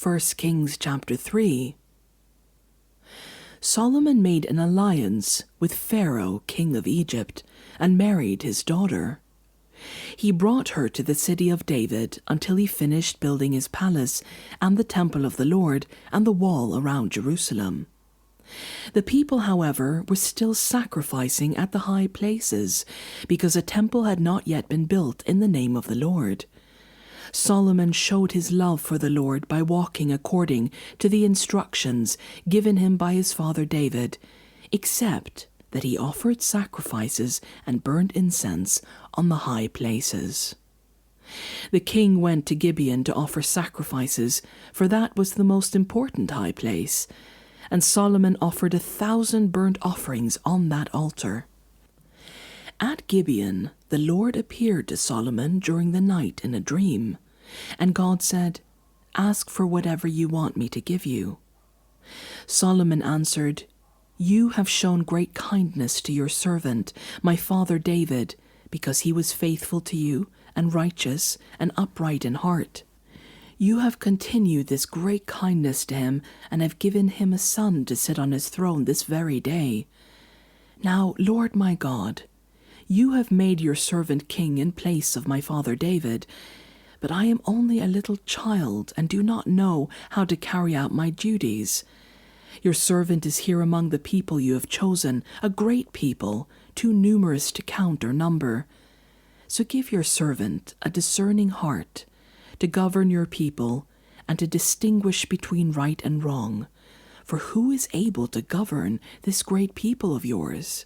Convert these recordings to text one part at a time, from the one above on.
1 Kings chapter 3. Solomon made an alliance with Pharaoh, king of Egypt, and married his daughter. He brought her to the city of David until he finished building his palace and the temple of the Lord and the wall around Jerusalem. The people, however, were still sacrificing at the high places because a temple had not yet been built in the name of the Lord. Solomon showed his love for the Lord by walking according to the instructions given him by his father David, except that he offered sacrifices and burned incense on the high places. The king went to Gibeon to offer sacrifices, for that was the most important high place, and Solomon offered 1,000 burnt offerings on that altar. At Gibeon, the Lord appeared to Solomon during the night in a dream, and God said, "Ask for whatever you want me to give you." Solomon answered, "You have shown great kindness to your servant, my father David, because he was faithful to you and righteous and upright in heart. You have continued this great kindness to him and have given him a son to sit on his throne this very day. Now, Lord my God, you have made your servant king in place of my father David, but I am only a little child and do not know how to carry out my duties. Your servant is here among the people you have chosen, a great people, too numerous to count or number. So give your servant a discerning heart to govern your people and to distinguish between right and wrong. For who is able to govern this great people of yours?"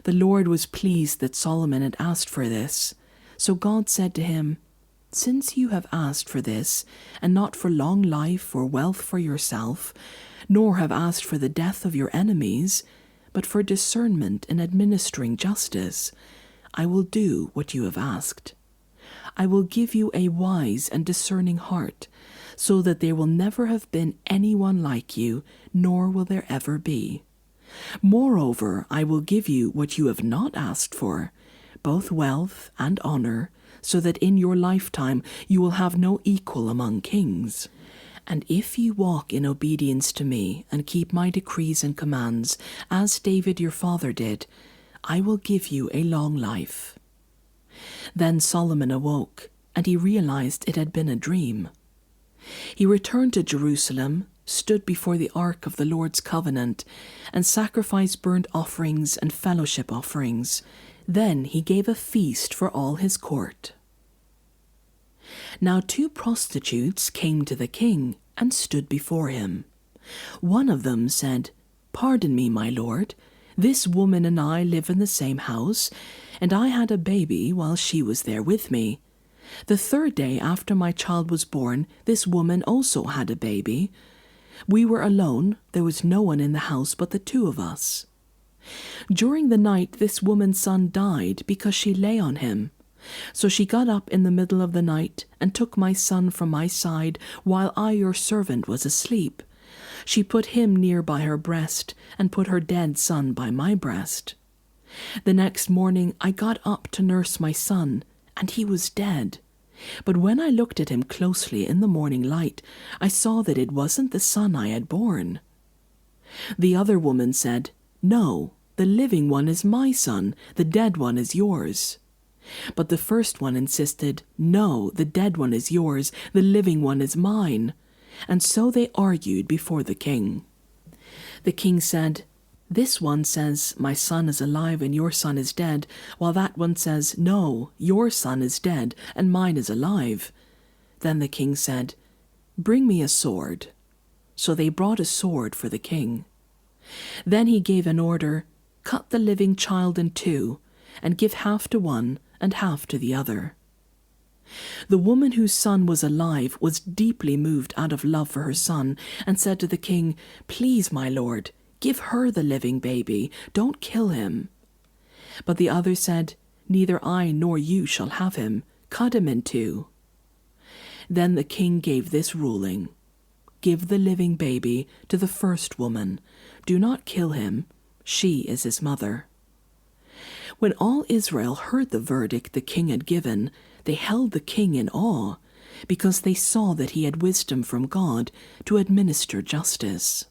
The Lord was pleased that Solomon had asked for this. So God said to him, "Since you have asked for this, and not for long life or wealth for yourself, nor have asked for the death of your enemies, but for discernment in administering justice, I will do what you have asked. I will give you a wise and discerning heart, so that there will never have been anyone like you, nor will there ever be. Moreover, I will give you what you have not asked for, both wealth and honor, so that in your lifetime you will have no equal among kings. And if you walk in obedience to me and keep my decrees and commands, as David your father did, I will give you a long life." Then Solomon awoke, and he realized it had been a dream. He returned to Jerusalem, stood before the ark of the Lord's covenant, and sacrificed burnt offerings and fellowship offerings. Then he gave a feast for all his court. Now 2 prostitutes came to the king and stood before him. One of them said, "Pardon me, my lord, this woman and I live in the same house, and I had a baby while she was there with me. The 3rd day after my child was born, this woman also had a baby. We were alone, there was no one in the house but the 2 of us. During the night this woman's son died because she lay on him. So she got up in the middle of the night and took my son from my side while I, your servant, was asleep. She put him near by her breast and put her dead son by my breast. The next morning I got up to nurse my son, and he was dead. But when I looked at him closely in the morning light, I saw that it wasn't the son I had born." The other woman said, "No, the living one is my son, the dead one is yours." But the first one insisted, "No, the dead one is yours, the living one is mine." And so they argued before the king. The king said, "This one says, 'My son is alive and your son is dead,' while that one says, 'No, your son is dead and mine is alive.'" Then the king said, "Bring me a sword." So they brought a sword for the king. Then he gave an order, "Cut the living child in 2, and give half to one and half to the other." The woman whose son was alive was deeply moved out of love for her son, and said to the king, "Please, my lord, give her the living baby, don't kill him." But the other said, "Neither I nor you shall have him, cut him in 2. Then the king gave this ruling, "Give the living baby to the first woman, do not kill him, she is his mother." When all Israel heard the verdict the king had given, they held the king in awe, because they saw that he had wisdom from God to administer justice.